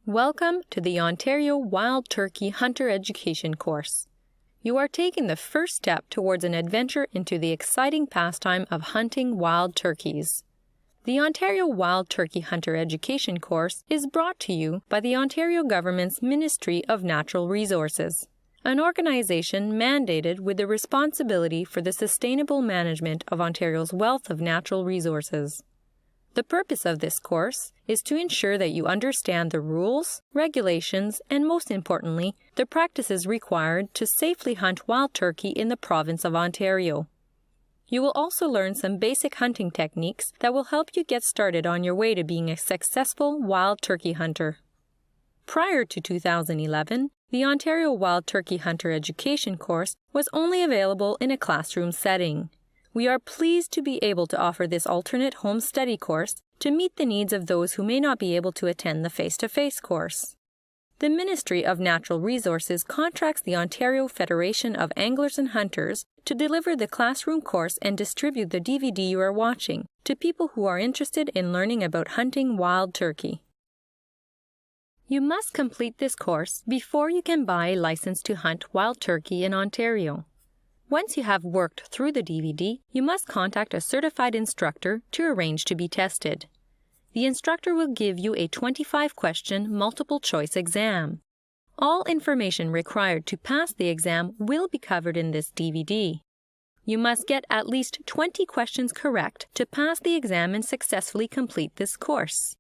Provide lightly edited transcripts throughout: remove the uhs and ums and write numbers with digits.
Welcome to the Ontario Wild Turkey Hunter Education course. You are taking the first step towards an adventure into the exciting pastime of hunting wild turkeys. The Ontario Wild Turkey Hunter Education course is brought to you by the Ontario Government's Ministry of Natural Resources, an organization mandated with the responsibility for the sustainable management of Ontario's wealth of natural resources. The purpose of this course is to ensure that you understand the rules, regulations, and most importantly, the practices required to safely hunt wild turkey in the province of Ontario. You will also learn some basic hunting techniques that will help you get started on your way to being a successful wild turkey hunter. Prior to 2011, the Ontario Wild Turkey Hunter Education course was only available in a classroom setting. We are pleased to be able to offer this alternate home study course to meet the needs of those who may not be able to attend the face-to-face course. The Ministry of Natural Resources contracts the Ontario Federation of Anglers and Hunters to deliver the classroom course and distribute the DVD you are watching to people who are interested in learning about hunting wild turkey. You must complete this course before you can buy a license to hunt wild turkey in Ontario. Once you have worked through the DVD, you must contact a certified instructor to arrange to be tested. The instructor will give you a 25-question multiple-choice exam. All information required to pass the exam will be covered in this DVD. You must get at least 20 questions correct to pass the exam and successfully complete this course.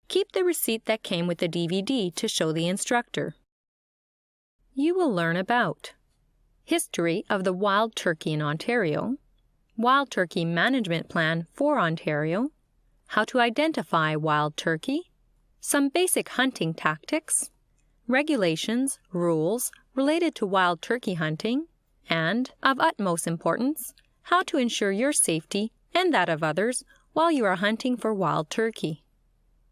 Keep the receipt that came with the DVD to show the instructor. You will learn about history of the wild turkey in Ontario, wild turkey management plan for Ontario, how to identify wild turkey, some basic hunting tactics, regulations, rules related to wild turkey hunting, and, of utmost importance, how to ensure your safety and that of others while you are hunting for wild turkey.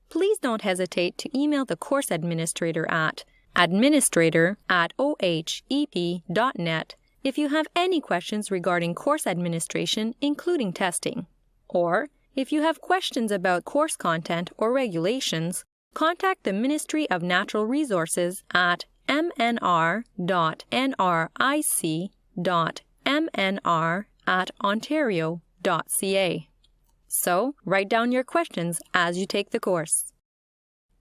Please don't hesitate to email the course administrator at administrator@ohep.net if you have any questions regarding course administration, including testing. Or, if you have questions about course content or regulations, contact the Ministry of Natural Resources at mnr.nric.mnr@ontario.ca. So, write down your questions as you take the course.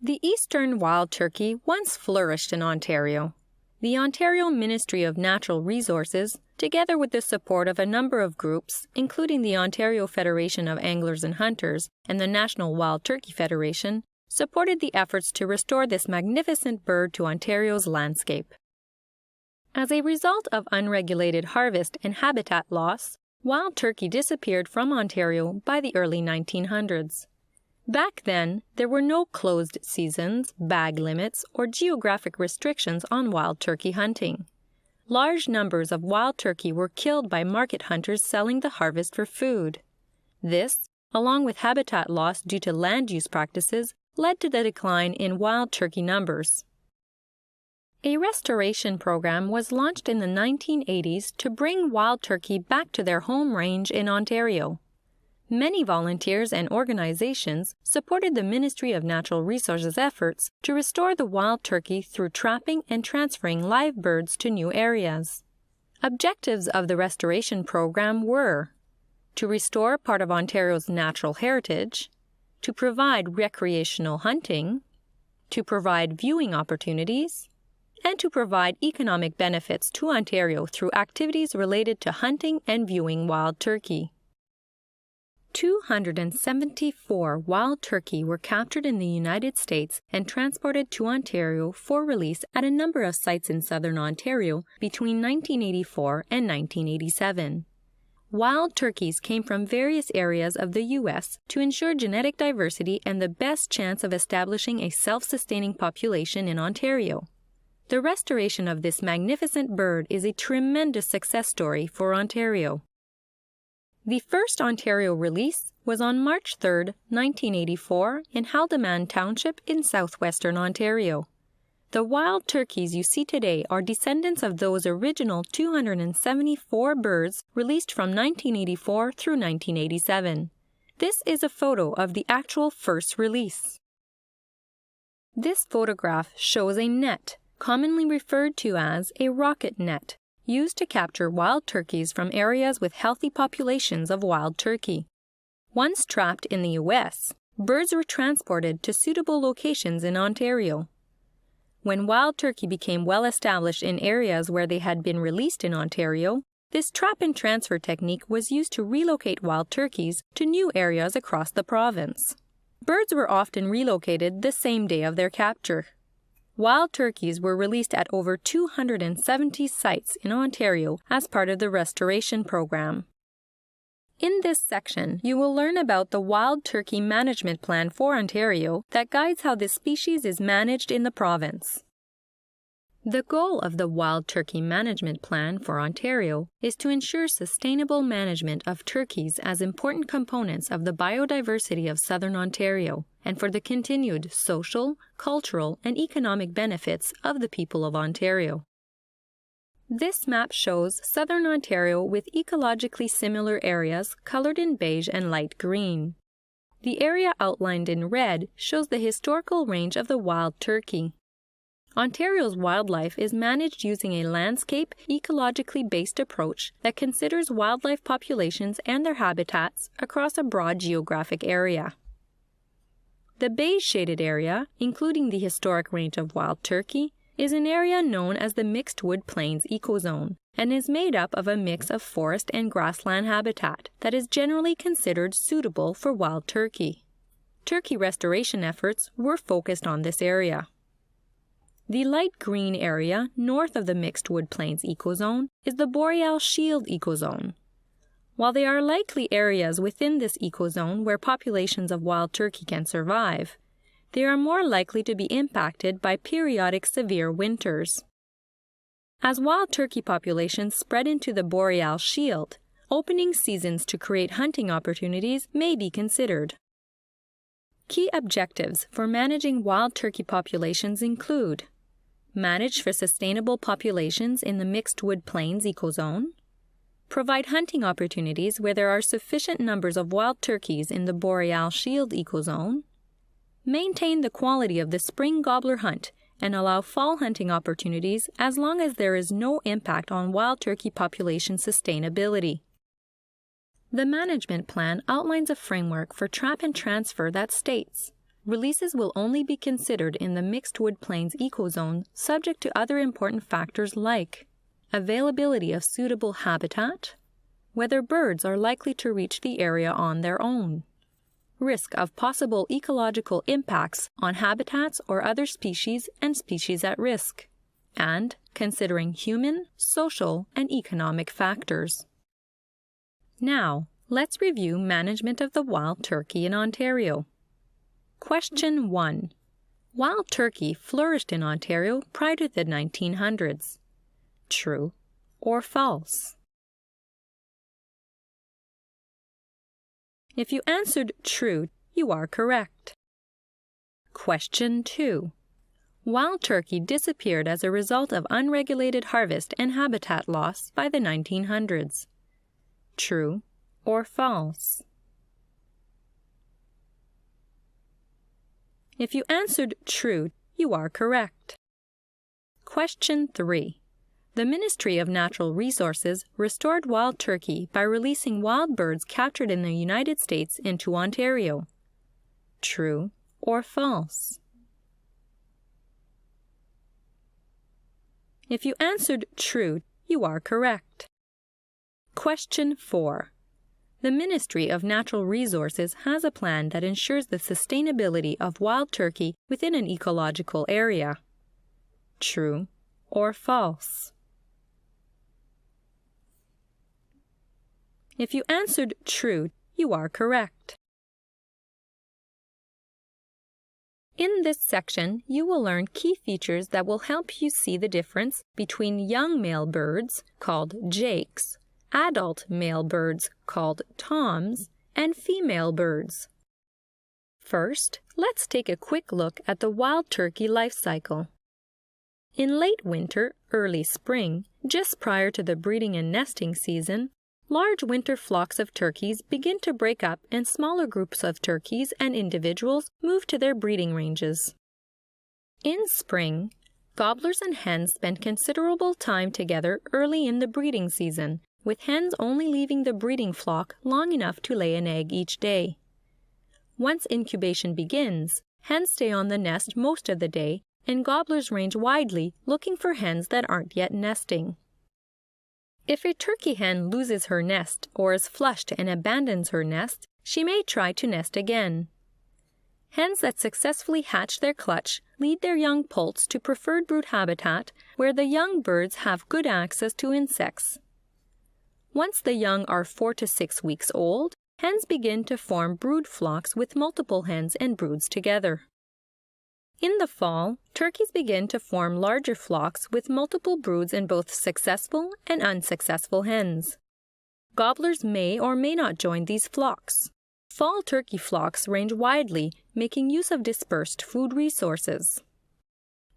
The eastern wild turkey once flourished in Ontario. The Ontario Ministry of Natural Resources, together with the support of a number of groups, including the Ontario Federation of Anglers and Hunters and the National Wild Turkey Federation, supported the efforts to restore this magnificent bird to Ontario's landscape. As a result of unregulated harvest and habitat loss, wild turkey disappeared from Ontario by the early 1900s. Back then, there were no closed seasons, bag limits, or geographic restrictions on wild turkey hunting. Large numbers of wild turkey were killed by market hunters selling the harvest for food. This, along with habitat loss due to land use practices, led to the decline in wild turkey numbers. A restoration program was launched in the 1980s to bring wild turkey back to their home range in Ontario. Many volunteers and organizations supported the Ministry of Natural Resources' efforts to restore the wild turkey through trapping and transferring live birds to new areas. Objectives of the restoration program were to restore part of Ontario's natural heritage, to provide recreational hunting, to provide viewing opportunities, and to provide economic benefits to Ontario through activities related to hunting and viewing wild turkey. 274 wild turkey were captured in the United States and transported to Ontario for release at a number of sites in southern Ontario between 1984 and 1987. Wild turkeys came from various areas of the U.S. to ensure genetic diversity and the best chance of establishing a self-sustaining population in Ontario. The restoration of this magnificent bird is a tremendous success story for Ontario. The first Ontario release was on March 3, 1984, in Haldimand Township in southwestern Ontario. The wild turkeys you see today are descendants of those original 274 birds released from 1984 through 1987. This is a photo of the actual first release. This photograph shows a net, commonly referred to as a rocket net, used to capture wild turkeys from areas with healthy populations of wild turkey. Once trapped in the U.S., birds were transported to suitable locations in Ontario. When wild turkey became well established in areas where they had been released in Ontario, this trap and transfer technique was used to relocate wild turkeys to new areas across the province. Birds were often relocated the same day of their capture. Wild turkeys were released at over 270 sites in Ontario as part of the restoration program. In this section, you will learn about the Wild Turkey Management Plan for Ontario that guides how this species is managed in the province. The goal of the Wild Turkey Management Plan for Ontario is to ensure sustainable management of turkeys as important components of the biodiversity of Southern Ontario and for the continued social, cultural, and economic benefits of the people of Ontario. This map shows Southern Ontario with ecologically similar areas colored in beige and light green. The area outlined in red shows the historical range of the wild turkey. Ontario's wildlife is managed using a landscape, ecologically based approach that considers wildlife populations and their habitats across a broad geographic area. The beige-shaded area, including the historic range of wild turkey, is an area known as the Mixed Wood Plains ecozone and is made up of a mix of forest and grassland habitat that is generally considered suitable for wild turkey. Turkey restoration efforts were focused on this area. The light green area north of the Mixed Wood Plains ecozone is the Boreal Shield ecozone. While there are likely areas within this ecozone where populations of wild turkey can survive, they are more likely to be impacted by periodic severe winters. As wild turkey populations spread into the Boreal Shield, opening seasons to create hunting opportunities may be considered. Key objectives for managing wild turkey populations include: manage for sustainable populations in the Mixed Wood Plains ecozone, provide hunting opportunities where there are sufficient numbers of wild turkeys in the Boreal Shield ecozone, maintain the quality of the spring gobbler hunt and allow fall hunting opportunities as long as there is no impact on wild turkey population sustainability. The management plan outlines a framework for trap and transfer that states releases will only be considered in the Mixed Wood Plains ecozone subject to other important factors like availability of suitable habitat, whether birds are likely to reach the area on their own, risk of possible ecological impacts on habitats or other species and species at risk, and considering human, social, and economic factors. Now, let's review management of the wild turkey in Ontario. Question 1. Wild turkey flourished in Ontario prior to the 1900s. True or false? If you answered true, you are correct. Question 2. Wild turkey disappeared as a result of unregulated harvest and habitat loss by the 1900s. True or false? If you answered true, you are correct. Question 3. The Ministry of Natural Resources restored wild turkey by releasing wild birds captured in the United States into Ontario. True or false? If you answered true, you are correct. Question 4. The Ministry of Natural Resources has a plan that ensures the sustainability of wild turkey within an ecological area. True or false? If you answered true, you are correct. In this section, you will learn key features that will help you see the difference between young male birds, called jakes, adult male birds, called toms, and female birds. First, let's take a quick look at the wild turkey life cycle. In late winter, early spring, just prior to the breeding and nesting season, large winter flocks of turkeys begin to break up and smaller groups of turkeys and individuals move to their breeding ranges. In spring, gobblers and hens spend considerable time together early in the breeding season, with hens only leaving the breeding flock long enough to lay an egg each day. Once incubation begins, hens stay on the nest most of the day, and gobblers range widely looking for hens that aren't yet nesting. If a turkey hen loses her nest or is flushed and abandons her nest, she may try to nest again. Hens that successfully hatch their clutch lead their young poults to preferred brood habitat where the young birds have good access to insects. Once the young are 4 to 6 weeks old, hens begin to form brood flocks with multiple hens and broods together. In the fall, turkeys begin to form larger flocks with multiple broods in both successful and unsuccessful hens. Gobblers may or may not join these flocks. Fall turkey flocks range widely, making use of dispersed food resources.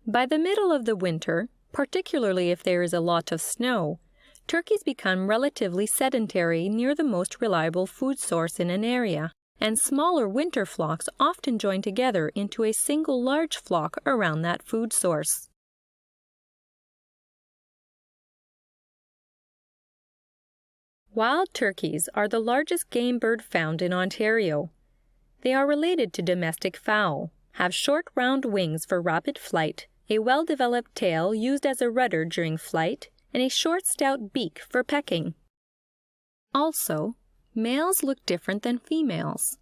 By the middle of the winter, particularly if there is a lot of snow, turkeys become relatively sedentary near the most reliable food source in an area, and smaller winter flocks often join together into a single large flock around that food source. Wild turkeys are the largest game bird found in Ontario. They are related to domestic fowl, have short round wings for rapid flight, a well-developed tail used as a rudder during flight, and a short stout beak for pecking. Also, males look different than females.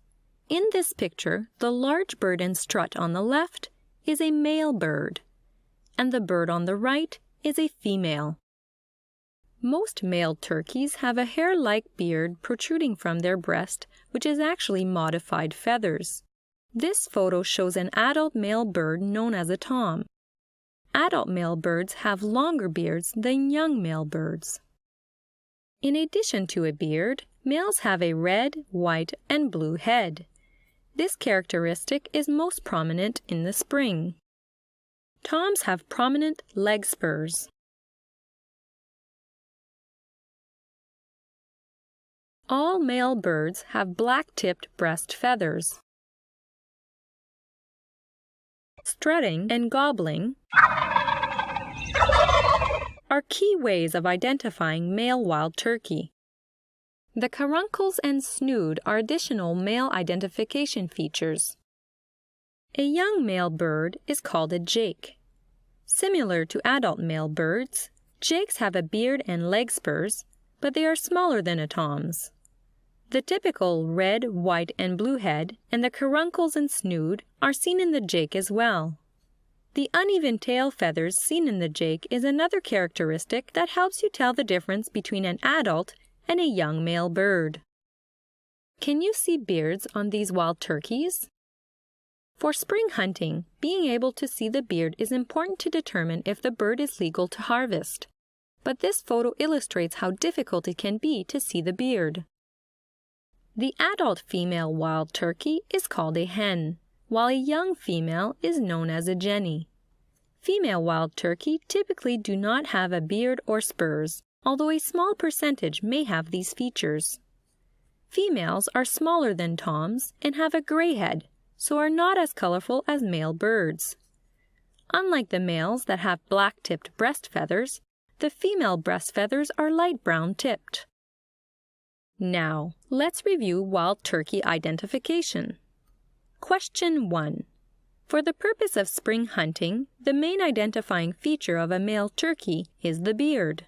In this picture, the large bird and strut on the left is a male bird, and the bird on the right is a female. Most male turkeys have a hair-like beard protruding from their breast, which is actually modified feathers. This photo shows an adult male bird known as a tom. Adult male birds have longer beards than young male birds. In addition to a beard, males have a red, white, and blue head. This characteristic is most prominent in the spring. Toms have prominent leg spurs. All male birds have black-tipped breast feathers. Strutting and gobbling are key ways of identifying male wild turkey. The caruncles and snood are additional male identification features. A young male bird is called a jake. Similar to adult male birds, jakes have a beard and leg spurs, but they are smaller than a tom's. The typical red, white, and blue head and the caruncles and snood are seen in the jake as well. The uneven tail feathers seen in the jake is another characteristic that helps you tell the difference between an adult and a young male bird. Can you see beards on these wild turkeys? For spring hunting, being able to see the beard is important to determine if the bird is legal to harvest. But this photo illustrates how difficult it can be to see the beard. The adult female wild turkey is called a hen, while a young female is known as a jenny. Female wild turkey typically do not have a beard or spurs, although a small percentage may have these features. Females are smaller than toms and have a gray head, so are not as colorful as male birds. Unlike the males that have black-tipped breast feathers, the female breast feathers are light brown tipped. Now, let's review wild turkey identification. Question 1. For the purpose of spring hunting, the main identifying feature of a male turkey is the beard.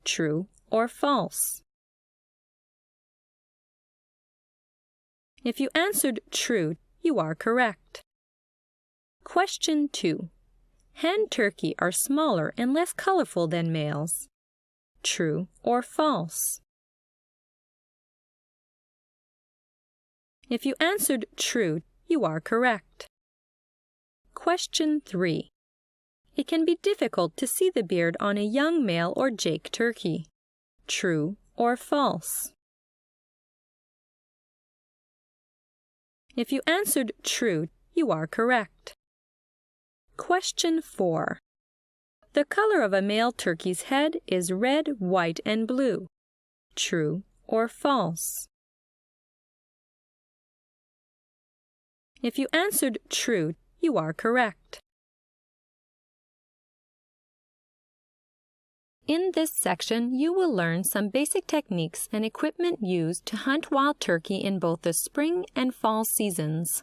True or false? If you answered true, you are correct. Question 2. Hen turkey are smaller and less colorful than males. True or false? If you answered true, you are correct. Question 3. It can be difficult to see the beard on a young male or jake turkey. True or false? If you answered true, you are correct. Question 4. The color of a male turkey's head is red, white, and blue. True or false? If you answered true, you are correct. In this section, you will learn some basic techniques and equipment used to hunt wild turkey in both the spring and fall seasons.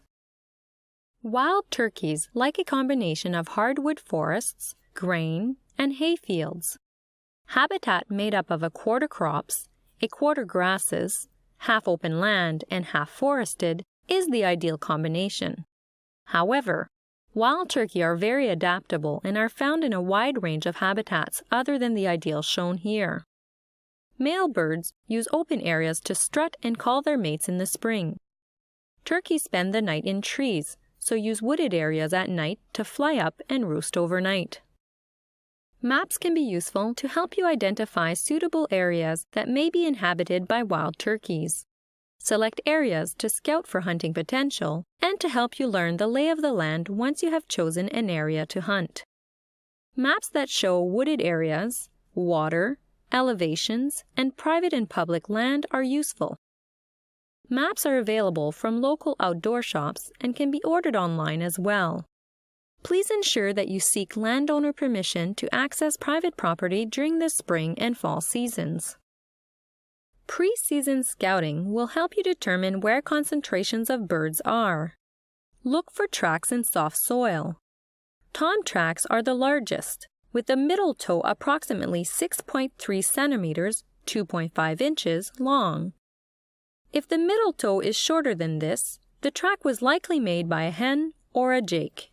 Wild turkeys like a combination of hardwood forests, grain, and hay fields. Habitat made up of a quarter crops, a quarter grasses, half open land, and half forested is the ideal combination. However, wild turkey are very adaptable and are found in a wide range of habitats other than the ideal shown here. Male birds use open areas to strut and call their mates in the spring. Turkeys spend the night in trees, so use wooded areas at night to fly up and roost overnight. Maps can be useful to help you identify suitable areas that may be inhabited by wild turkeys. Select areas to scout for hunting potential and to help you learn the lay of the land once you have chosen an area to hunt. Maps that show wooded areas, water, elevations, and private and public land are useful. Maps are available from local outdoor shops and can be ordered online as well. Please ensure that you seek landowner permission to access private property during the spring and fall seasons. Pre-season scouting will help you determine where concentrations of birds are. Look for tracks in soft soil. Tom tracks are the largest, with the middle toe approximately 6.3 centimeters, 2.5 inches long. If the middle toe is shorter than this, the track was likely made by a hen or a jake.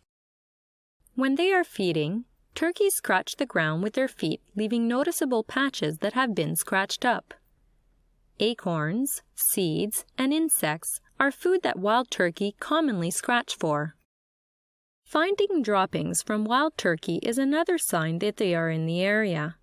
When they are feeding, turkeys scratch the ground with their feet, leaving noticeable patches that have been scratched up. Acorns, seeds, and insects are food that wild turkey commonly scratch for. Finding droppings from wild turkey is another sign that they are in the area.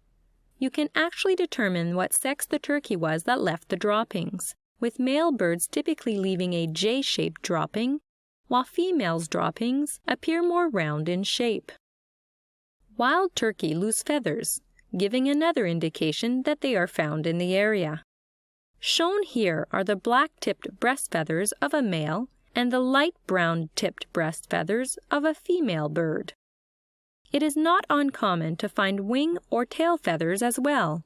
You can actually determine what sex the turkey was that left the droppings, with male birds typically leaving a J-shaped dropping, while females' droppings appear more round in shape. Wild turkey lose feathers, giving another indication that they are found in the area. Shown here are the black-tipped breast feathers of a male and the light brown-tipped breast feathers of a female bird. It is not uncommon to find wing or tail feathers as well.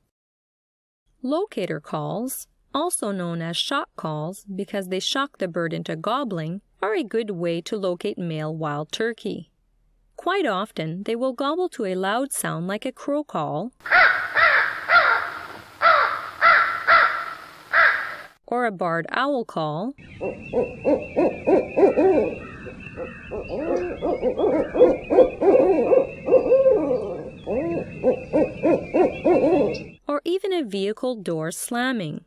Locator calls, also known as shock calls because they shock the bird into gobbling, are a good way to locate male wild turkey. Quite often, they will gobble to a loud sound like a crow call or a barred owl call or even a vehicle door slamming.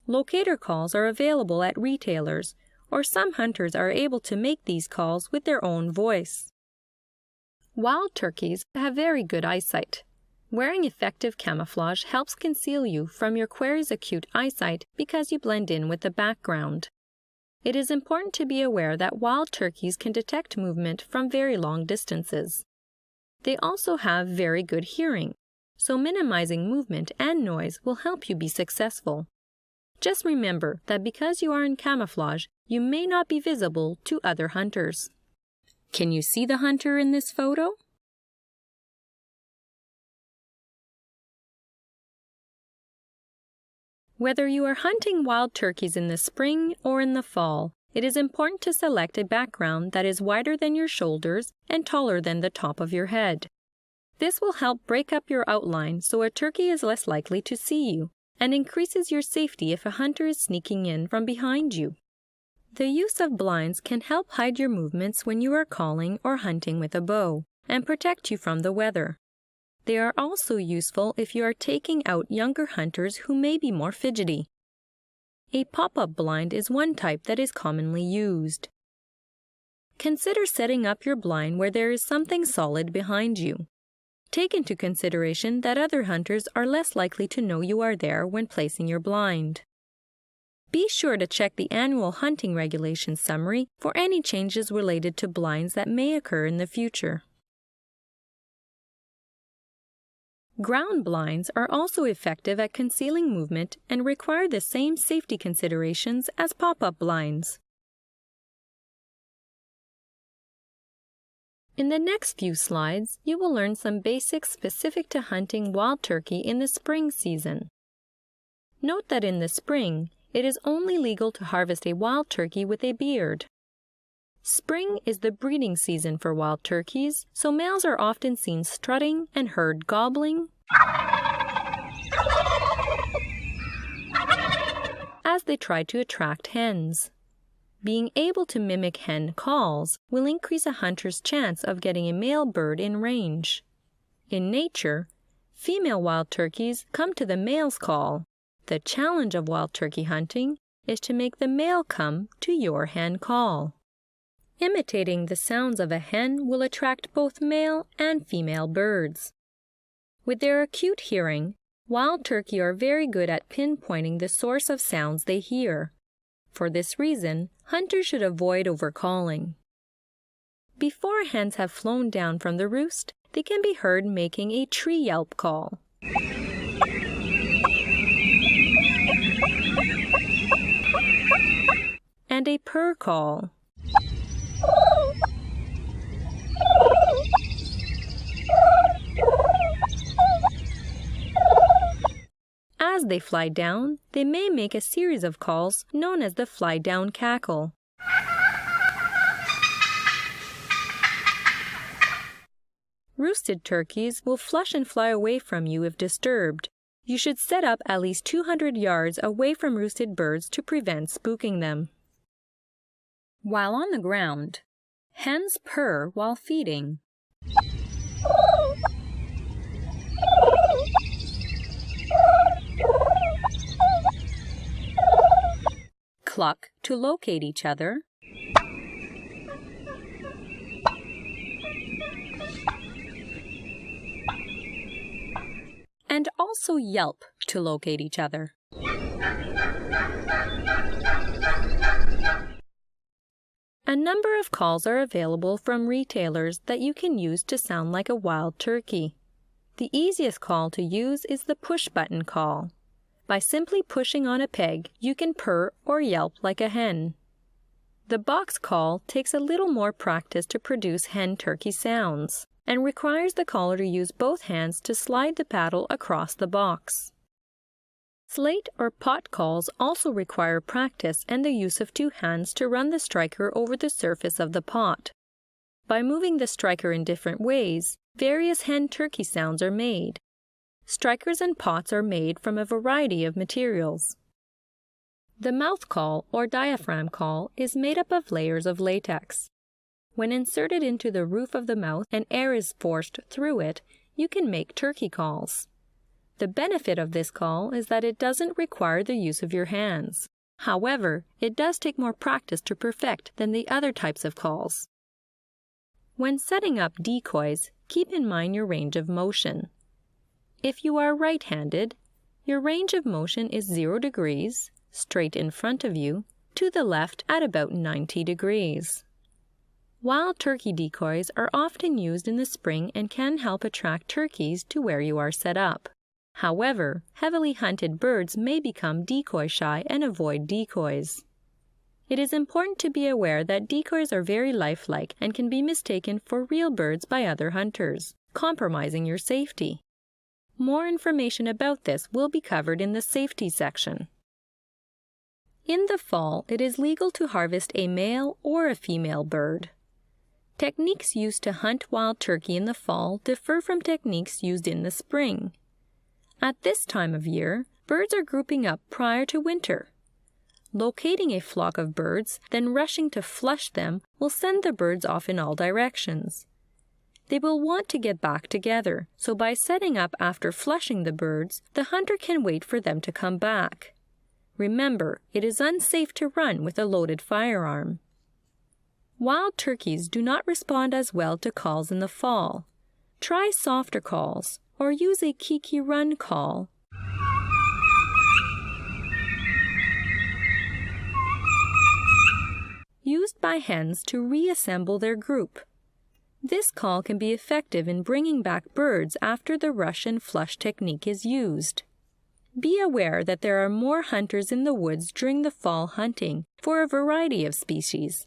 Locator calls are available at retailers, or some hunters are able to make these calls with their own voice. Wild turkeys have very good eyesight. Wearing effective camouflage helps conceal you from your quarry's acute eyesight because you blend in with the background. It is important to be aware that wild turkeys can detect movement from very long distances. They also have very good hearing, so minimizing movement and noise will help you be successful. Just remember that because you are in camouflage, you may not be visible to other hunters. Can you see the hunter in this photo? Whether you are hunting wild turkeys in the spring or in the fall, it is important to select a background that is wider than your shoulders and taller than the top of your head. This will help break up your outline so a turkey is less likely to see you, and increases your safety if a hunter is sneaking in from behind you. The use of blinds can help hide your movements when you are calling or hunting with a bow, and protect you from the weather. They are also useful if you are taking out younger hunters who may be more fidgety. A pop-up blind is one type that is commonly used. Consider setting up your blind where there is something solid behind you. Take into consideration that other hunters are less likely to know you are there when placing your blind. Be sure to check the annual hunting regulations summary for any changes related to blinds that may occur in the future. Ground blinds are also effective at concealing movement and require the same safety considerations as pop-up blinds. In the next few slides, you will learn some basics specific to hunting wild turkey in the spring season. Note that in the spring, it is only legal to harvest a wild turkey with a beard. Spring is the breeding season for wild turkeys, so males are often seen strutting and heard gobbling as they try to attract hens. Being able to mimic hen calls will increase a hunter's chance of getting a male bird in range. In nature, female wild turkeys come to the male's call. The challenge of wild turkey hunting is to make the male come to your hen call. Imitating the sounds of a hen will attract both male and female birds. With their acute hearing, wild turkey are very good at pinpointing the source of sounds they hear. For this reason, hunters should avoid overcalling. Before hens have flown down from the roost, they can be heard making a tree yelp call. And a purr call. As they fly down, they may make a series of calls known as the fly-down cackle. Roosted turkeys will flush and fly away from you if disturbed. You should set up at least 200 yards away from roosted birds to prevent spooking them. While on the ground, hens purr while feeding. Cluck to locate each other. And also yelp to locate each other. A number of calls are available from retailers that you can use to sound like a wild turkey. The easiest call to use is the push-button call. By simply pushing on a peg, you can purr or yelp like a hen. The box call takes a little more practice to produce hen-turkey sounds and requires the caller to use both hands to slide the paddle across the box. Slate or pot calls also require practice and the use of two hands to run the striker over the surface of the pot. By moving the striker in different ways, various hen-turkey sounds are made. Strikers and pots are made from a variety of materials. The mouth call or diaphragm call is made up of layers of latex. When inserted into the roof of the mouth and air is forced through it, you can make turkey calls. The benefit of this call is that it doesn't require the use of your hands. However, it does take more practice to perfect than the other types of calls. When setting up decoys, keep in mind your range of motion. If you are right-handed, your range of motion is 0 degrees, straight in front of you, to the left at about 90 degrees. Wild turkey decoys are often used in the spring and can help attract turkeys to where you are set up. However, heavily hunted birds may become decoy shy and avoid decoys. It is important to be aware that decoys are very lifelike and can be mistaken for real birds by other hunters, compromising your safety. More information about this will be covered in the safety section. In the fall, it is legal to harvest a male or a female bird. Techniques used to hunt wild turkey in the fall differ from techniques used in the spring. At this time of year, birds are grouping up prior to winter. Locating a flock of birds, then rushing to flush them will send the birds off in all directions. They will want to get back together, so by setting up after flushing the birds, the hunter can wait for them to come back. Remember, it is unsafe to run with a loaded firearm. Wild turkeys do not respond as well to calls in the fall. Try softer calls, or use a kiki run call. Used by hens to reassemble their group. This call can be effective in bringing back birds after the rush and flush technique is used. Be aware that there are more hunters in the woods during the fall hunting for a variety of species.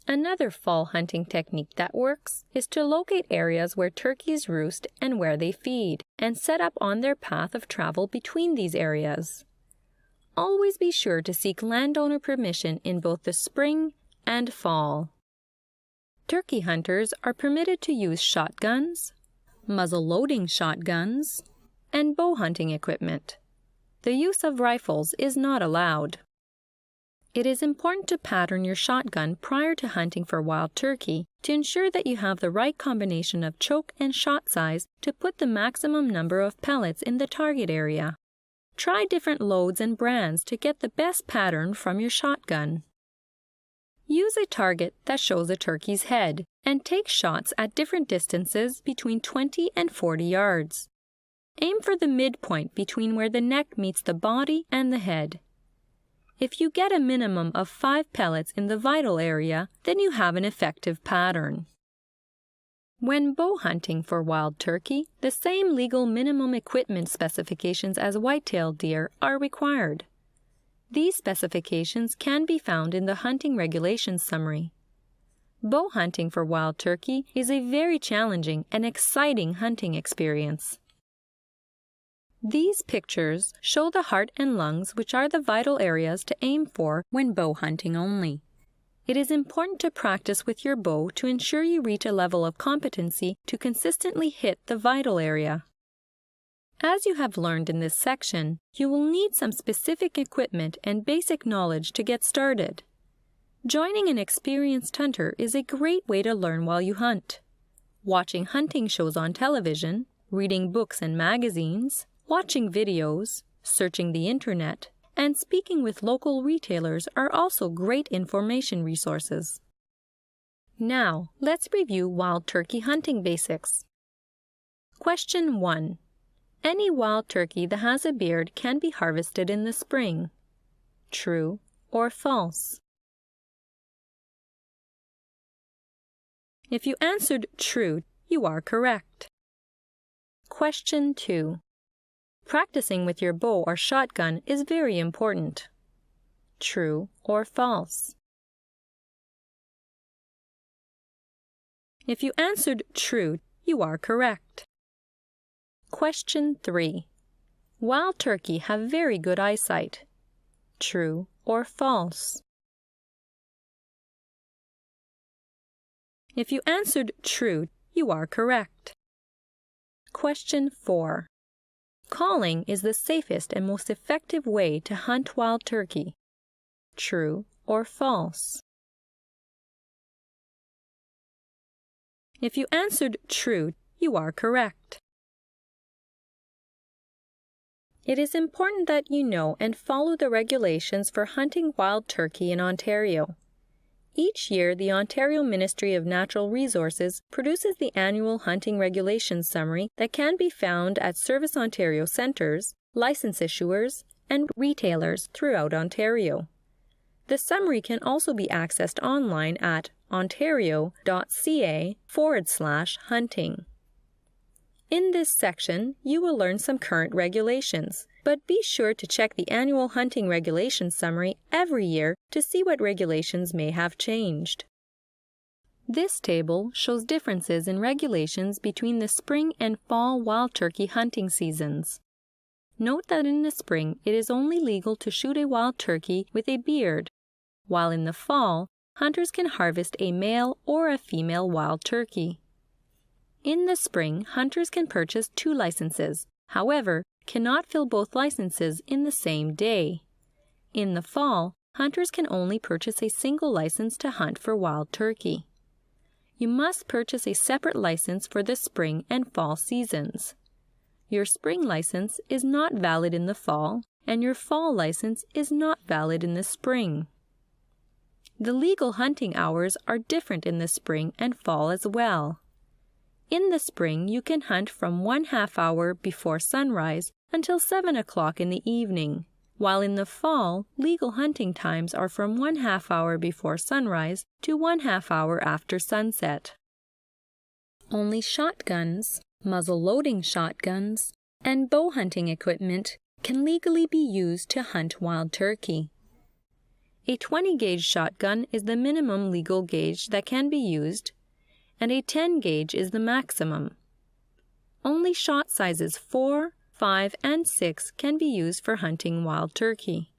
Another fall hunting technique that works is to locate areas where turkeys roost and where they feed, and set up on their path of travel between these areas. Always be sure to seek landowner permission in both the spring and fall. Turkey hunters are permitted to use shotguns, muzzle-loading shotguns, and bow hunting equipment. The use of rifles is not allowed. It is important to pattern your shotgun prior to hunting for wild turkey to ensure that you have the right combination of choke and shot size to put the maximum number of pellets in the target area. Try different loads and brands to get the best pattern from your shotgun. Use a target that shows a turkey's head and take shots at different distances between 20 and 40 yards. Aim for the midpoint between where the neck meets the body and the head. If you get a minimum of 5 pellets in the vital area, then you have an effective pattern. When bow hunting for wild turkey, the same legal minimum equipment specifications as white-tailed deer are required. These specifications can be found in the Hunting Regulations Summary. Bow hunting for wild turkey is a very challenging and exciting hunting experience. These pictures show the heart and lungs, which are the vital areas to aim for when bow hunting only. It is important to practice with your bow to ensure you reach a level of competency to consistently hit the vital area. As you have learned in this section, you will need some specific equipment and basic knowledge to get started. Joining an experienced hunter is a great way to learn while you hunt. Watching hunting shows on television, reading books and magazines, watching videos, searching the internet, and speaking with local retailers are also great information resources. Now, let's review wild turkey hunting basics. Question 1. Any wild turkey that has a beard can be harvested in the spring. True or false? If you answered true, you are correct. Question 2. Practicing with your bow or shotgun is very important. True or false? If you answered true, you are correct. Question 3. Wild turkey have very good eyesight. True or false? If you answered true, you are correct. Question 4. Calling is the safest and most effective way to hunt wild turkey. True or false? If you answered true, you are correct. It is important that you know and follow the regulations for hunting wild turkey in Ontario. Each year, the Ontario Ministry of Natural Resources produces the annual Hunting Regulations Summary that can be found at Service Ontario centres, license issuers, and retailers throughout Ontario. The summary can also be accessed online at ontario.ca/hunting. In this section, you will learn some current regulations, but be sure to check the annual Hunting Regulations Summary every year to see what regulations may have changed. This table shows differences in regulations between the spring and fall wild turkey hunting seasons. Note that in the spring it is only legal to shoot a wild turkey with a beard, while in the fall, hunters can harvest a male or a female wild turkey. In the spring, hunters can purchase 2 licenses, however, cannot fill both licenses in the same day. In the fall, hunters can only purchase a single license to hunt for wild turkey. You must purchase a separate license for the spring and fall seasons. Your spring license is not valid in the fall, and your fall license is not valid in the spring. The legal hunting hours are different in the spring and fall as well. In the spring, you can hunt from 1/2 hour before sunrise until 7 o'clock in the evening, while in the fall, legal hunting times are from 1/2 hour before sunrise to 1/2 hour after sunset. Only shotguns, muzzle-loading shotguns, and bow hunting equipment can legally be used to hunt wild turkey. a 20-gauge shotgun is the minimum legal gauge that can be used, and a 10-gauge is the maximum. Only shot sizes 4, 5, and 6 can be used for hunting wild turkey.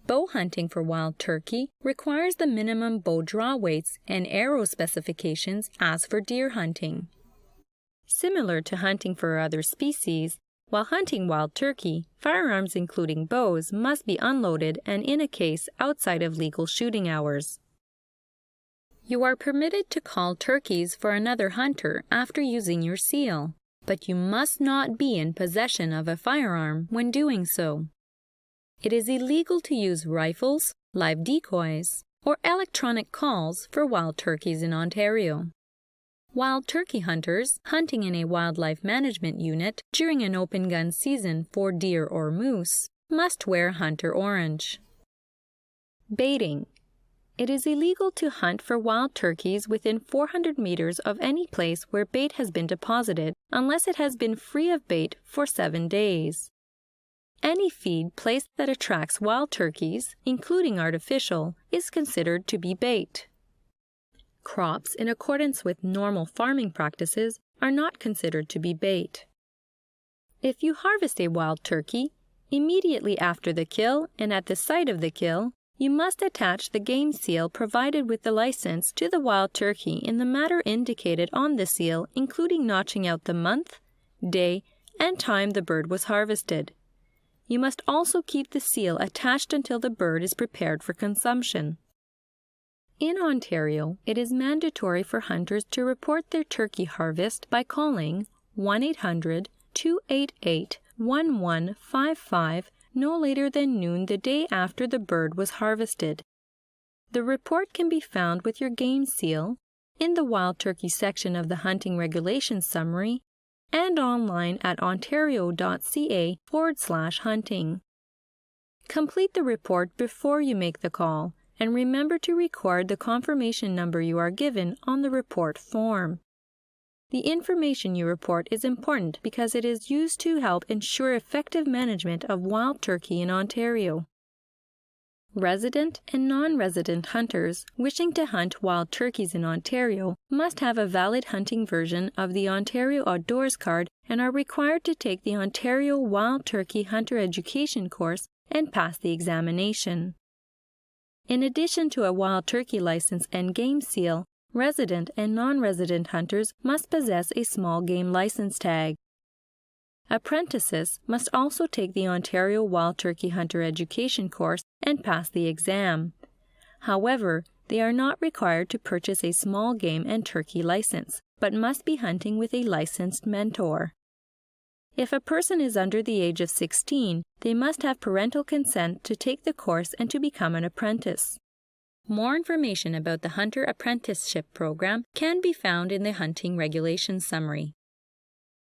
Bow hunting for wild turkey requires the minimum bow draw weights and arrow specifications as for deer hunting. Similar to hunting for other species, while hunting wild turkey, firearms including bows must be unloaded and in a case outside of legal shooting hours. You are permitted to call turkeys for another hunter after using your seal, but you must not be in possession of a firearm when doing so. It is illegal to use rifles, live decoys, or electronic calls for wild turkeys in Ontario. Wild turkey hunters hunting in a wildlife management unit during an open gun season for deer or moose must wear hunter orange. Baiting. It is illegal to hunt for wild turkeys within 400 meters of any place where bait has been deposited unless it has been free of bait for 7 days. Any feed placed that attracts wild turkeys, including artificial, is considered to be bait. Crops in accordance with normal farming practices are not considered to be bait. If you harvest a wild turkey, immediately after the kill and at the site of the kill, you must attach the game seal provided with the license to the wild turkey in the manner indicated on the seal, including notching out the month, day, and time the bird was harvested. You must also keep the seal attached until the bird is prepared for consumption. In Ontario, it is mandatory for hunters to report their turkey harvest by calling 1-800-288-1155 no later than noon the day after the bird was harvested. The report can be found with your game seal in the wild turkey section of the Hunting Regulations Summary and online at ontario.ca/hunting. Complete the report before you make the call, and remember to record the confirmation number you are given on the report form. The information you report is important because it is used to help ensure effective management of wild turkey in Ontario. Resident and non-resident hunters wishing to hunt wild turkeys in Ontario must have a valid hunting version of the Ontario Outdoors Card and are required to take the Ontario Wild Turkey Hunter Education course and pass the examination. In addition to a wild turkey license and game seal, resident and non-resident hunters must possess a small game license tag. Apprentices must also take the Ontario Wild Turkey Hunter Education course and pass the exam. However, they are not required to purchase a small game and turkey license, but must be hunting with a licensed mentor. If a person is under the age of 16, they must have parental consent to take the course and to become an apprentice. More information about the Hunter Apprenticeship Program can be found in the Hunting Regulations Summary.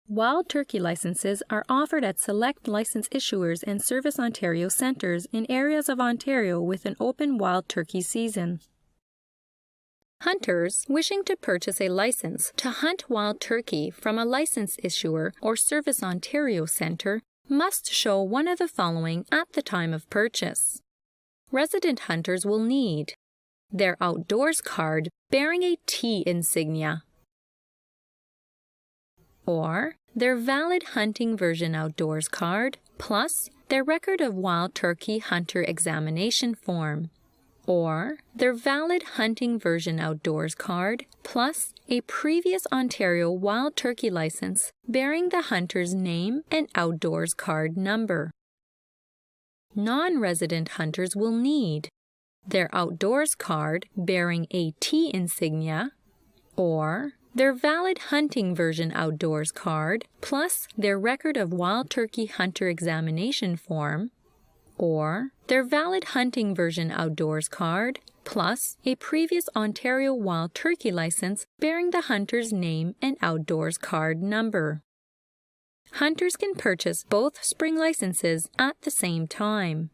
Wild turkey licenses are offered at select license issuers and Service Ontario centres in areas of Ontario with an open wild turkey season. Hunters wishing to purchase a license to hunt wild turkey from a license issuer or Service Ontario centre must show one of the following at the time of purchase. Resident hunters will need their outdoors card bearing a T insignia, or their valid hunting version outdoors card, plus their record of wild turkey hunter examination form, or their valid hunting version outdoors card, plus a previous Ontario wild turkey license bearing the hunter's name and outdoors card number. Non-resident hunters will need their outdoors card bearing a T insignia, or their valid hunting version outdoors card, plus their record of wild turkey hunter examination form, or their valid hunting version outdoors card, plus a previous Ontario wild turkey license bearing the hunter's name and outdoors card number. Hunters can purchase both spring licenses at the same time.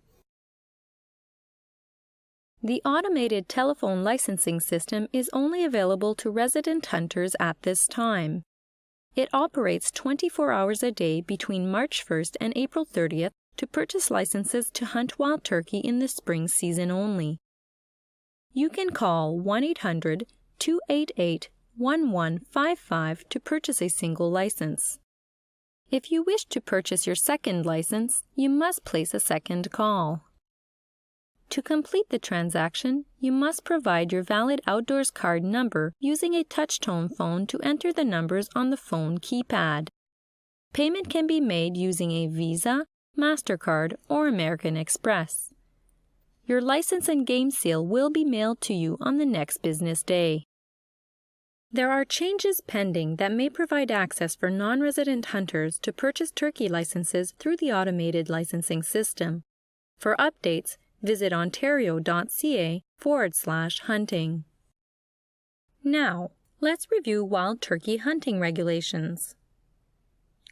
The automated telephone licensing system is only available to resident hunters at this time. It operates 24 hours a day between March 1st and April 30th to purchase licenses to hunt wild turkey in the spring season only. You can call 1-800-288-1155 to purchase a single license. If you wish to purchase your second license, you must place a second call. To complete the transaction, you must provide your valid outdoors card number using a touch-tone phone to enter the numbers on the phone keypad. Payment can be made using a Visa, MasterCard, or American Express. Your license and game seal will be mailed to you on the next business day. There are changes pending that may provide access for non-resident hunters to purchase turkey licenses through the automated licensing system. For updates, visit ontario.ca/hunting. Now, let's review wild turkey hunting regulations.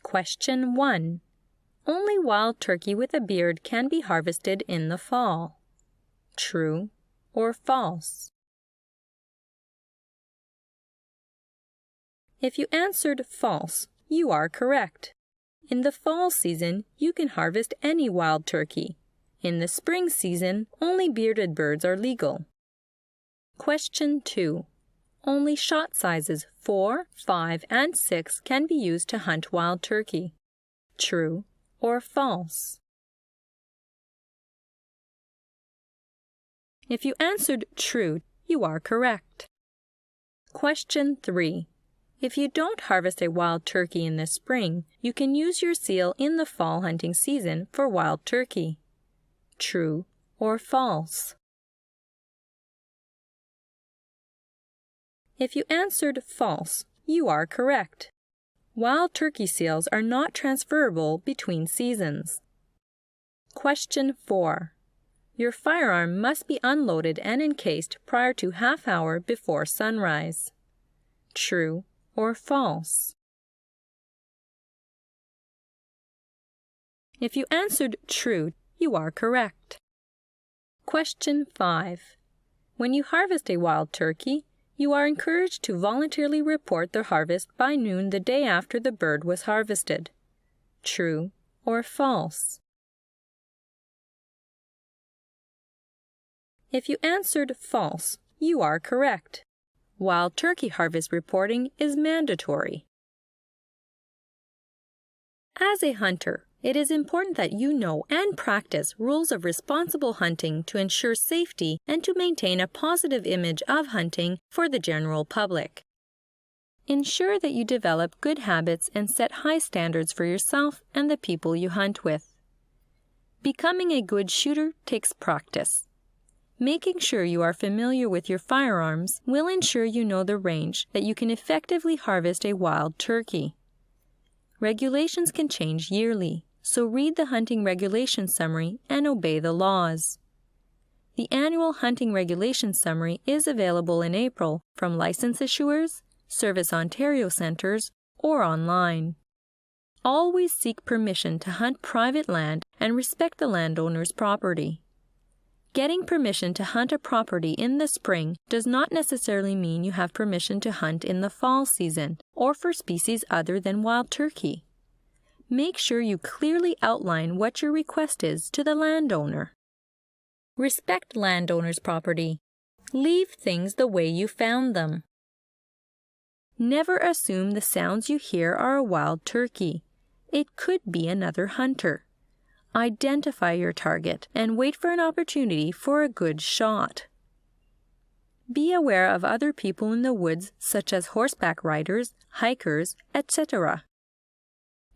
Question 1. Only wild turkey with a beard can be harvested in the fall. True or false? If you answered false, you are correct. In the fall season, you can harvest any wild turkey. In the spring season, only bearded birds are legal. Question 2. Only shot sizes 4, 5, and 6 can be used to hunt wild turkey. True or false? If you answered true, you are correct. Question 3. If you don't harvest a wild turkey in the spring, you can use your seal in the fall hunting season for wild turkey. True or false? If you answered false, you are correct. Wild turkey seals are not transferable between seasons. Question 4. Your firearm must be unloaded and encased prior to half hour before sunrise. True or false? If you answered true, you are correct. Question 5. When you harvest a wild turkey, you are encouraged to voluntarily report the harvest by noon the day after the bird was harvested. True or false? If you answered false, you are correct. Wild turkey harvest reporting is mandatory. As a hunter, it is important that you know and practice rules of responsible hunting to ensure safety and to maintain a positive image of hunting for the general public. Ensure that you develop good habits and set high standards for yourself and the people you hunt with. Becoming a good shooter takes practice. Making sure you are familiar with your firearms will ensure you know the range that you can effectively harvest a wild turkey. Regulations can change yearly, so read the hunting regulation summary and obey the laws. The annual hunting regulation summary is available in April from license issuers, Service Ontario centres, or online. Always seek permission to hunt private land and respect the landowner's property. Getting permission to hunt a property in the spring does not necessarily mean you have permission to hunt in the fall season or for species other than wild turkey. Make sure you clearly outline what your request is to the landowner. Respect landowner's property. Leave things the way you found them. Never assume the sounds you hear are a wild turkey. It could be another hunter. Identify your target and wait for an opportunity for a good shot. Be aware of other people in the woods, such as horseback riders, hikers, etc.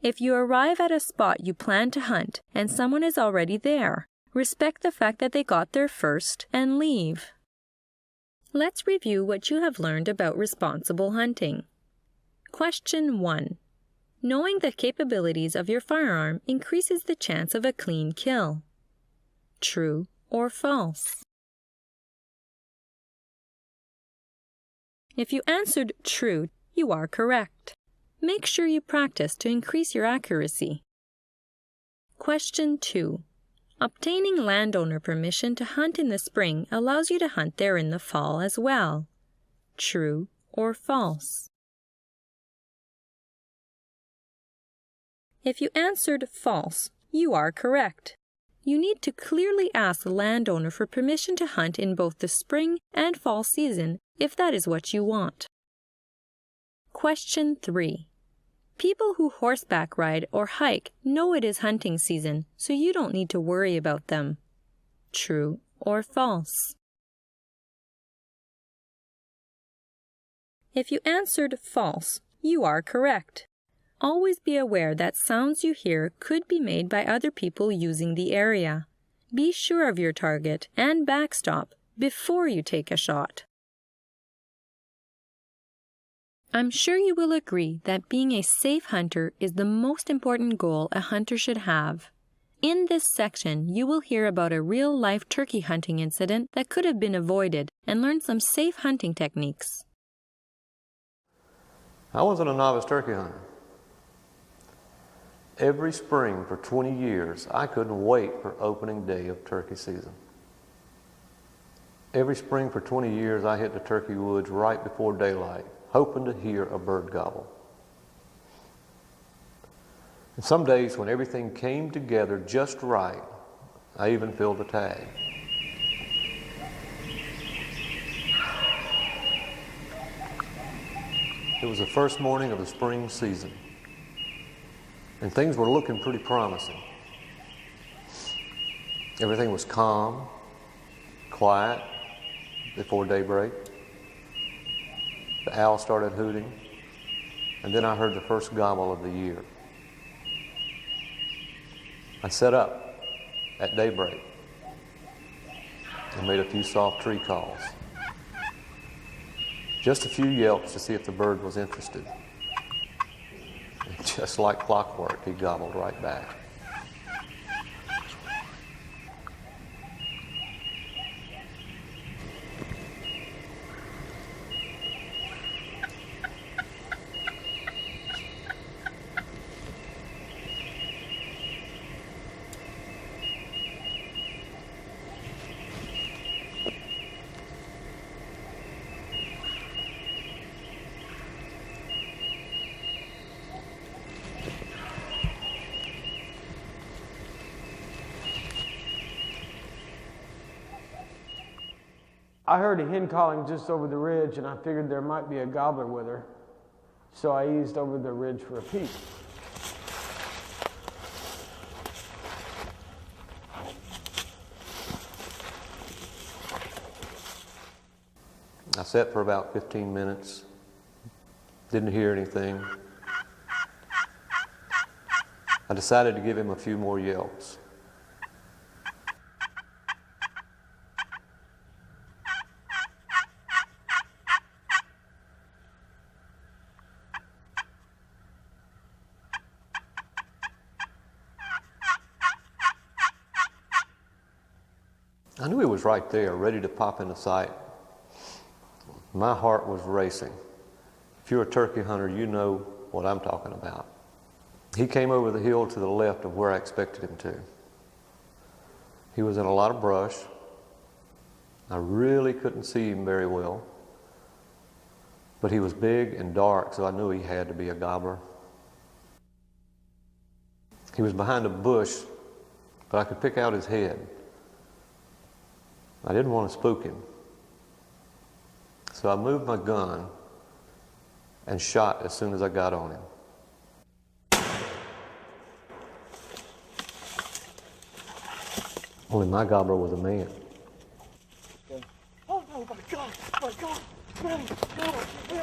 If you arrive at a spot you plan to hunt and someone is already there, respect the fact that they got there first and leave. Let's review what you have learned about responsible hunting. Question 1. Knowing the capabilities of your firearm increases the chance of a clean kill. True or false? If you answered true, you are correct. Make sure you practice to increase your accuracy. Question 2. Obtaining landowner permission to hunt in the spring allows you to hunt there in the fall as well. True or false? If you answered false, You are correct. You need to clearly ask the landowner for permission to hunt in both the spring and fall season if that is what you want. Question 3. People who horseback ride or hike know it is hunting season, so you don't need to worry about them. True or false? If you answered false, you are correct. Always be aware that sounds you hear could be made by other people using the area. Be sure of your target and backstop before you take a shot. I'm sure you will agree that being a safe hunter is the most important goal a hunter should have. In this section, you will hear about a real-life turkey hunting incident that could have been avoided and learn some safe hunting techniques. I wasn't a novice turkey hunter. Every spring for 20 years, I couldn't wait for opening day of turkey season. Every spring for 20 years, I hit the turkey woods right before daylight, hoping to hear a bird gobble. And some days when everything came together just right, I even filled a tag. It was the first morning of the spring season, and things were looking pretty promising. Everything was calm, quiet before daybreak. The owl started hooting, and then I heard the first gobble of the year. I set up at daybreak and made a few soft tree calls. Just a few yelps to see if the bird was interested. And just like clockwork, he gobbled right back. I heard a hen calling just over the ridge, and I figured there might be a gobbler with her, so I eased over the ridge for a peek. I sat for about 15 minutes, didn't hear anything. I decided to give him a few more yelps. I knew he was right there, ready to pop into sight. My heart was racing. If you're a turkey hunter, you know what I'm talking about. He came over the hill to the left of where I expected him to. He was in a lot of brush. I really couldn't see him very well. But he was big and dark, so I knew he had to be a gobbler. He was behind a bush, but I could pick out his head. I didn't want to spook him. So I moved my gun and shot as soon as I got on him. Only my gobbler was a man. Oh my God, oh my God, man,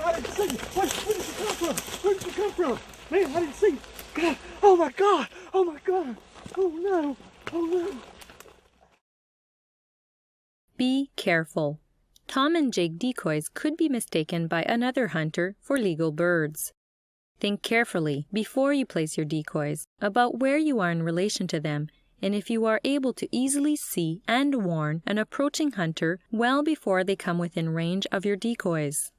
I didn't see you. Where did you come from? Where did you come from? Man, I didn't see you. God, oh my God, oh my God, oh no, oh no. Be careful. Tom and Jake decoys could be mistaken by another hunter for legal birds. Think carefully before you place your decoys about where you are in relation to them and if you are able to easily see and warn an approaching hunter well before they come within range of your decoys.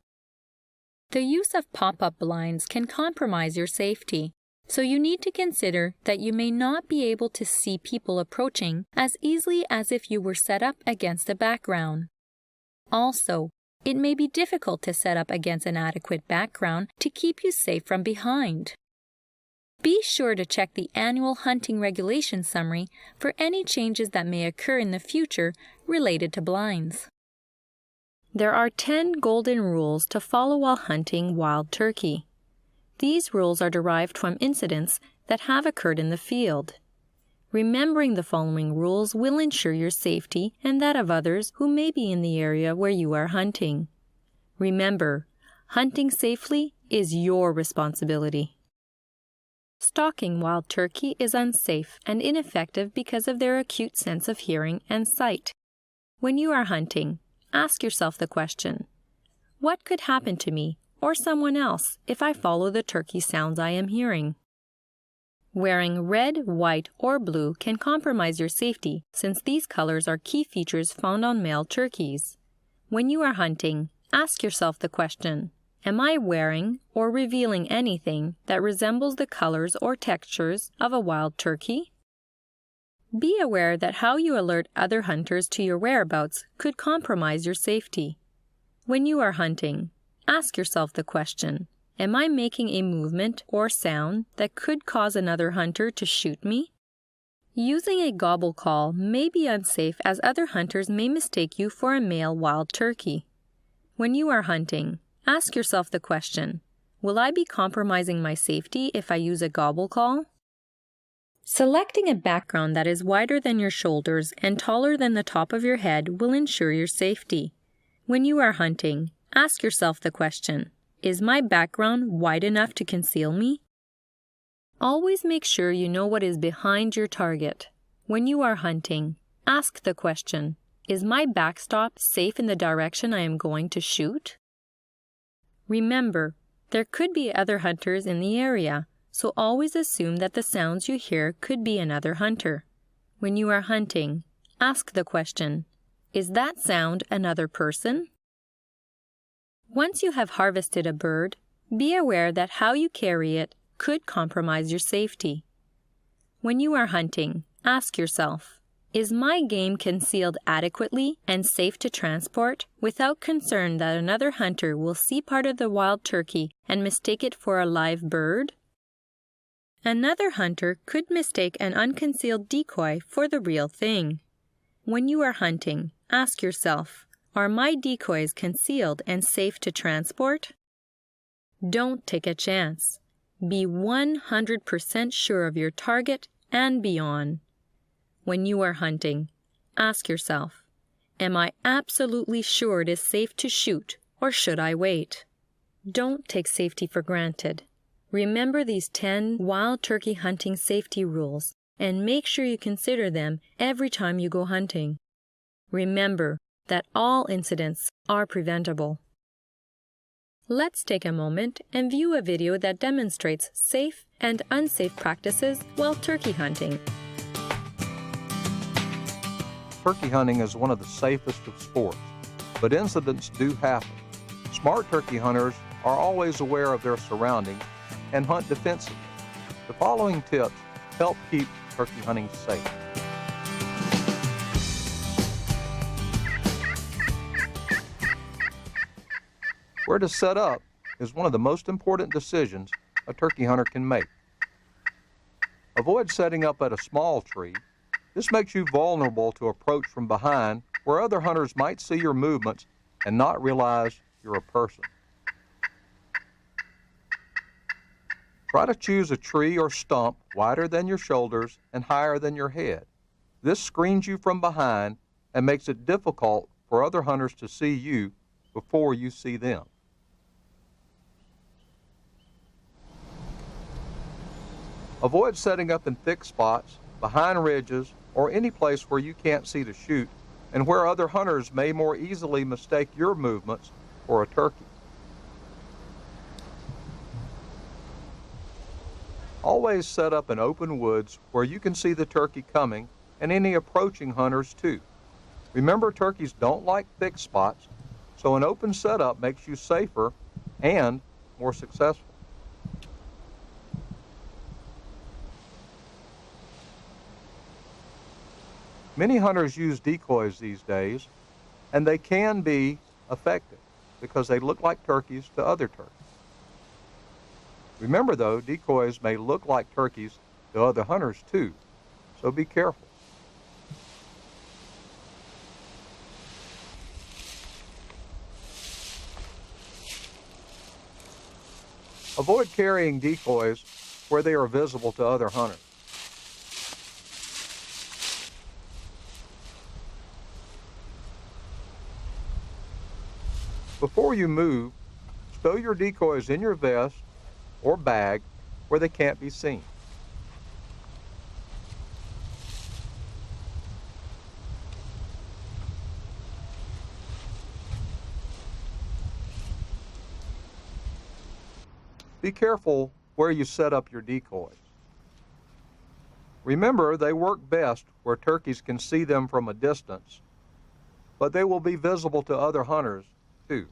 The use of pop-up blinds can compromise your safety, so you need to consider that you may not be able to see people approaching as easily as if you were set up against a background. Also, it may be difficult to set up against an adequate background to keep you safe from behind. Be sure to check the annual hunting regulation summary for any changes that may occur in the future related to blinds. There are 10 golden rules to follow while hunting wild turkey. These rules are derived from incidents that have occurred in the field. Remembering the following rules will ensure your safety and that of others who may be in the area where you are hunting. Remember, hunting safely is your responsibility. Stalking wild turkey is unsafe and ineffective because of their acute sense of hearing and sight. When you are hunting, ask yourself the question, what could happen to me or someone else if I follow the turkey sounds I am hearing? Wearing red, white, or blue can compromise your safety since these colors are key features found on male turkeys. When you are hunting, ask yourself the question, am I wearing or revealing anything that resembles the colors or textures of a wild turkey? Be aware that how you alert other hunters to your whereabouts could compromise your safety. When you are hunting, ask yourself the question, am I making a movement or sound that could cause another hunter to shoot me? Using a gobble call may be unsafe as other hunters may mistake you for a male wild turkey. When you are hunting, ask yourself the question, will I be compromising my safety if I use a gobble call? Selecting a background that is wider than your shoulders and taller than the top of your head will ensure your safety. When you are hunting, ask yourself the question, is my background wide enough to conceal me? Always make sure you know what is behind your target. When you are hunting, ask the question, is my backstop safe in the direction I am going to shoot? Remember, there could be other hunters in the area, so always assume that the sounds you hear could be another hunter. When you are hunting, ask the question, is that sound another person? Once you have harvested a bird, be aware that how you carry it could compromise your safety. When you are hunting, ask yourself, is my game concealed adequately and safe to transport without concern that another hunter will see part of the wild turkey and mistake it for a live bird? Another hunter could mistake an unconcealed decoy for the real thing. When you are hunting, ask yourself, are my decoys concealed and safe to transport? Don't take a chance. Be 100% sure of your target and be on. When you are hunting, ask yourself, am I absolutely sure it is safe to shoot or should I wait? Don't take safety for granted. Remember these 10 wild turkey hunting safety rules and make sure you consider them every time you go hunting. Remember that all incidents are preventable. Let's take a moment and view a video that demonstrates safe and unsafe practices while turkey hunting. Turkey hunting is one of the safest of sports, but incidents do happen. Smart turkey hunters are always aware of their surroundings and hunt defensively. The following tips help keep turkey hunting safe. Where to set up is one of the most important decisions a turkey hunter can make. Avoid setting up at a small tree. This makes you vulnerable to approach from behind where other hunters might see your movements and not realize you're a person. Try to choose a tree or stump wider than your shoulders and higher than your head. This screens you from behind and makes it difficult for other hunters to see you before you see them. Avoid setting up in thick spots, behind ridges, or any place where you can't see to shoot and where other hunters may more easily mistake your movements for a turkey. Always set up in open woods where you can see the turkey coming and any approaching hunters too. Remember, turkeys don't like thick spots, so an open setup makes you safer and more successful. Many hunters use decoys these days, and they can be effective because they look like turkeys to other turkeys. Remember though, decoys may look like turkeys to other hunters too, so be careful. Avoid carrying decoys where they are visible to other hunters. Before you move, stow your decoys in your vest or bag where they can't be seen. Be careful where you set up your decoys. Remember, they work best where turkeys can see them from a distance, but they will be visible to other hunters too.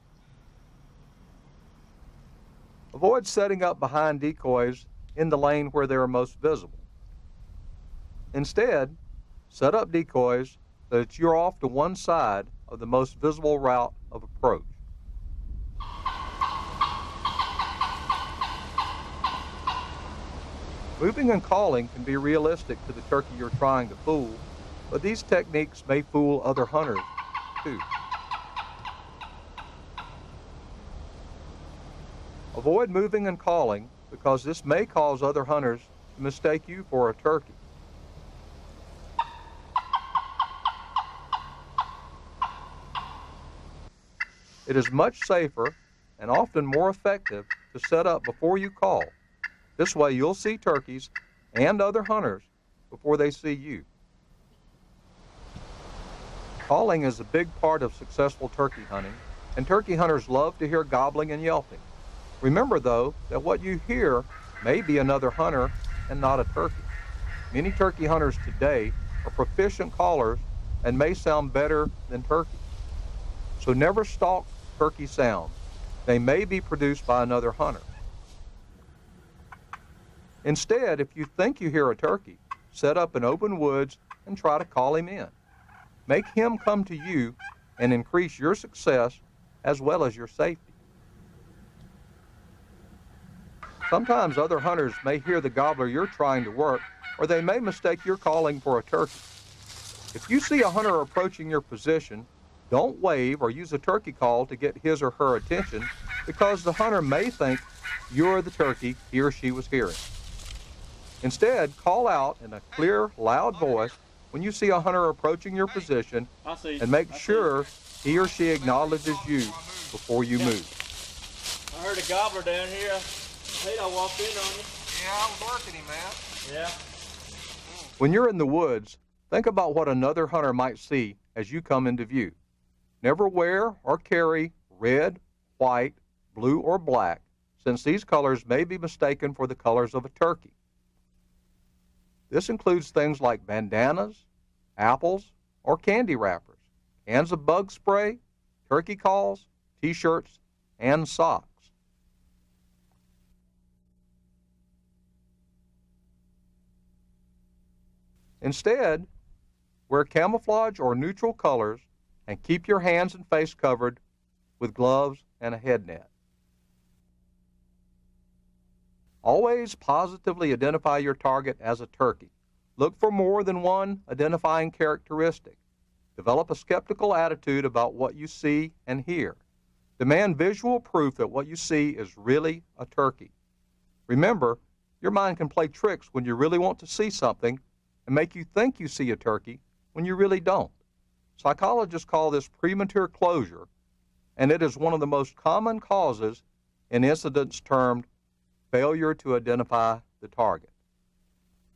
Avoid setting up behind decoys in the lane where they are most visible. Instead, set up decoys so that you're off to one side of the most visible route of approach. Moving and calling can be realistic to the turkey you're trying to fool, but these techniques may fool other hunters too. Avoid moving and calling because this may cause other hunters to mistake you for a turkey. It is much safer and often more effective to set up before you call. This way you'll see turkeys and other hunters before they see you. Calling is a big part of successful turkey hunting, and turkey hunters love to hear gobbling and yelping. Remember, though, that what you hear may be another hunter and not a turkey. Many turkey hunters today are proficient callers and may sound better than turkeys. So never stalk turkey sounds. They may be produced by another hunter. Instead, if you think you hear a turkey, set up in open woods and try to call him in. Make him come to you and increase your success as well as your safety. Sometimes other hunters may hear the gobbler you're trying to work, or they may mistake your calling for a turkey. If you see a hunter approaching your position, don't wave or use a turkey call to get his or her attention, because the hunter may think you're the turkey he or she was hearing. Instead, call out in a clear, loud voice when you see a hunter approaching your position, and make sure he or she acknowledges you before you move. I heard a gobbler down here. I walked in on you. Yeah, I was working him, man. Yeah. When you're in the woods, think about what another hunter might see as you come into view. Never wear or carry red, white, blue, or black, since these colors may be mistaken for the colors of a turkey. This includes things like bandanas, apples, or candy wrappers, cans of bug spray, turkey calls, t-shirts, and socks. Instead, wear camouflage or neutral colors and keep your hands and face covered with gloves and a head net. Always positively identify your target as a turkey. Look for more than one identifying characteristic. Develop a skeptical attitude about what you see and hear. Demand visual proof that what you see is really a turkey. Remember, your mind can play tricks when you really want to see something and make you think you see a turkey when you really don't. Psychologists call this premature closure, and it is one of the most common causes in incidents termed failure to identify the target.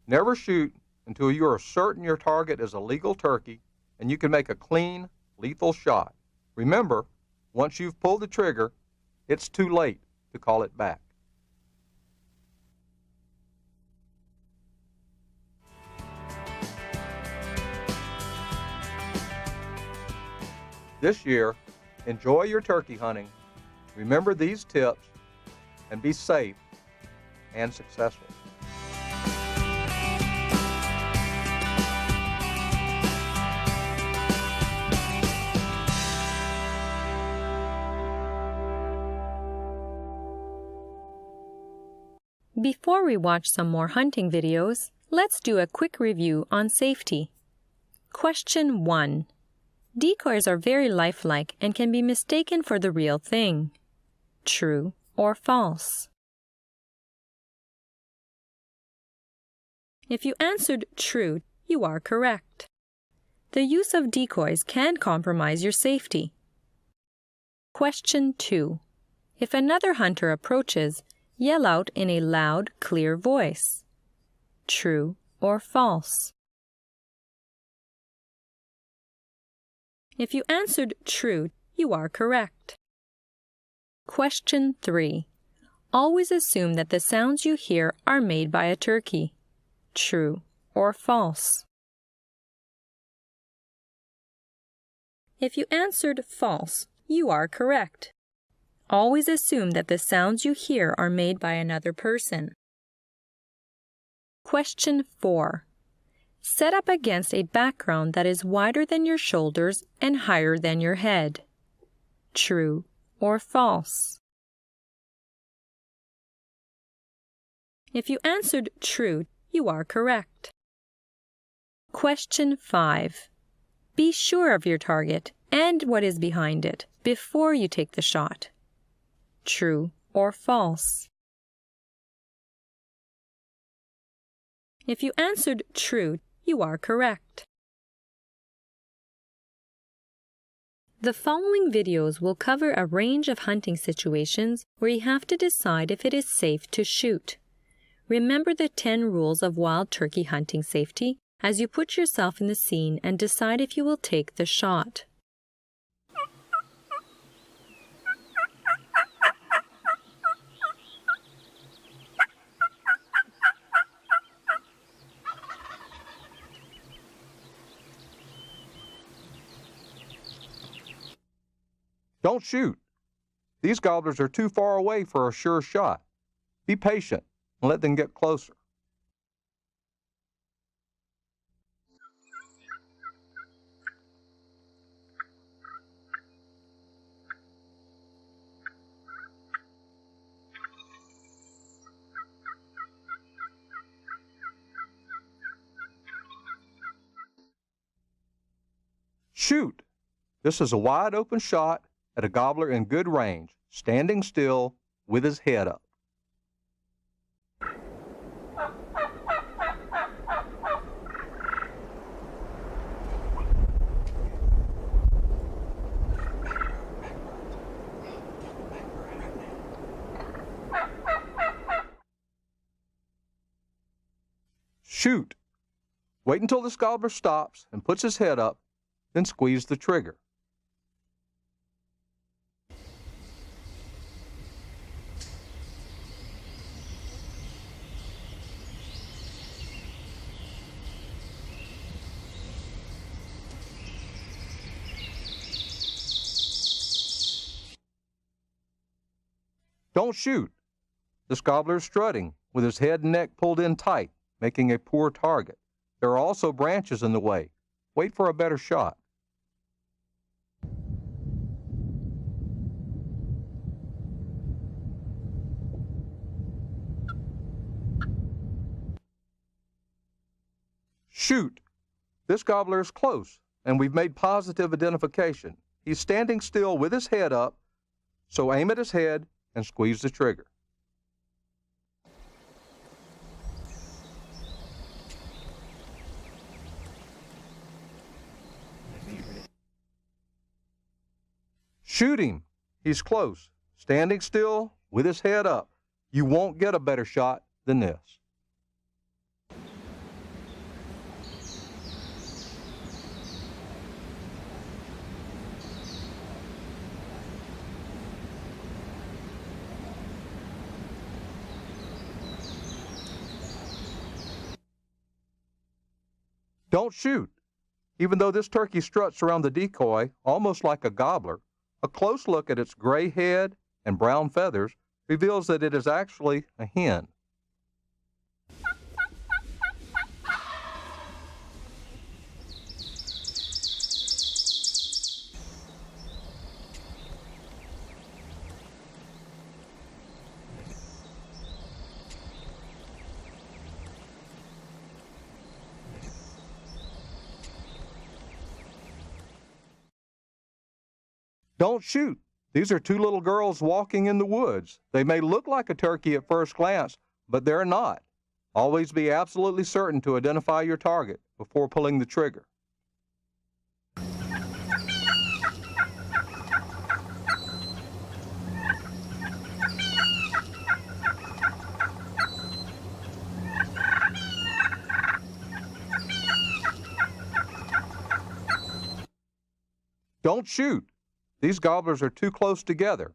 Never shoot until you are certain your target is a legal turkey and you can make a clean, lethal shot. Remember, once you've pulled the trigger, it's too late to call it back. This year, enjoy your turkey hunting, remember these tips, and be safe and successful. Before we watch some more hunting videos, let's do a quick review on safety. Question 1. Decoys are very lifelike and can be mistaken for the real thing. True or false? If you answered true, you are correct. The use of decoys can compromise your safety. Question 2. If another hunter approaches, yell out in a loud, clear voice. True or false? If you answered true, you are correct. Question 3. Always assume that the sounds you hear are made by a turkey. True or false? If you answered false, you are correct. Always assume that the sounds you hear are made by another person. Question 4. Set up against a background that is wider than your shoulders and higher than your head. True or false? If you answered true, you are correct. Question 5. Be sure of your target and what is behind it before you take the shot. True or false? If you answered true, you are correct. The following videos will cover a range of hunting situations where you have to decide if it is safe to shoot. Remember the 10 rules of wild turkey hunting safety as you put yourself in the scene and decide if you will take the shot. Don't shoot. These gobblers are too far away for a sure shot. Be patient and let them get closer. Shoot! This is a wide open shot at a gobbler in good range, standing still with his head up. Shoot! Wait until this gobbler stops and puts his head up, then squeeze the trigger. Don't shoot. This gobbler is strutting with his head and neck pulled in tight, making a poor target. There are also branches in the way. Wait for a better shot. Shoot! This gobbler is close, and we've made positive identification. He's standing still with his head up, so aim at his head and squeeze the trigger. Shoot him. He's close, standing still with his head up. You won't get a better shot than this. Don't shoot. Even though this turkey struts around the decoy almost like a gobbler, a close look at its gray head and brown feathers reveals that it is actually a hen. Don't shoot. These are two little girls walking in the woods. They may look like a turkey at first glance, but they're not. Always be absolutely certain to identify your target before pulling the trigger. Don't shoot. These gobblers are too close together,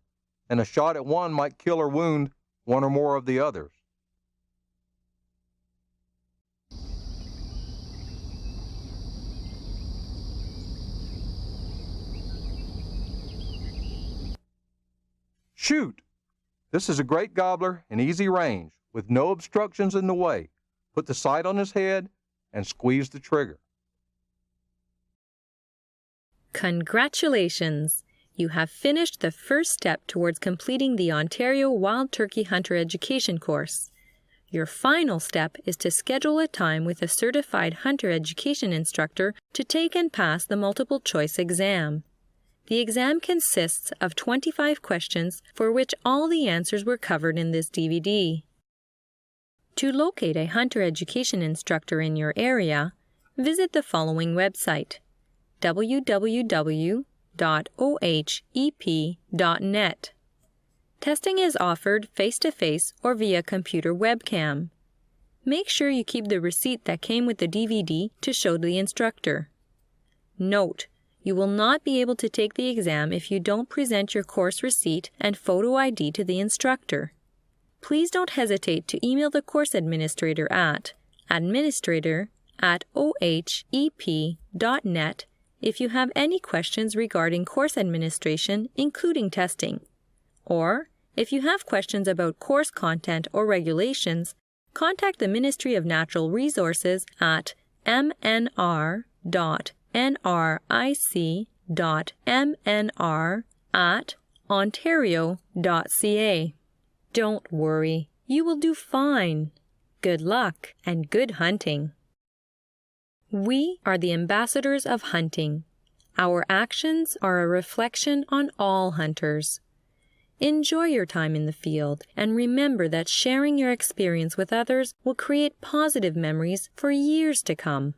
and a shot at one might kill or wound one or more of the others. Shoot! This is a great gobbler in easy range with no obstructions in the way. Put the sight on his head and squeeze the trigger. Congratulations! You have finished the first step towards completing the Ontario Wild Turkey Hunter Education course. Your final step is to schedule a time with a certified hunter education instructor to take and pass the multiple choice exam. The exam consists of 25 questions for which all the answers were covered in this DVD. To locate a hunter education instructor in your area, visit the following website: www.ohep.net. Testing is offered face-to-face or via computer webcam. Make sure you keep the receipt that came with the DVD to show the instructor. Note: you will not be able to take the exam if you don't present your course receipt and photo ID to the instructor. Please don't hesitate to email the course administrator at administrator@ohep.net if you have any questions regarding course administration, including testing. Or, if you have questions about course content or regulations, contact the Ministry of Natural Resources at mnr.nric.mnr@ontario.ca. Don't worry, you will do fine. Good luck and good hunting. We are the ambassadors of hunting. Our actions are a reflection on all hunters. Enjoy your time in the field and remember that sharing your experience with others will create positive memories for years to come.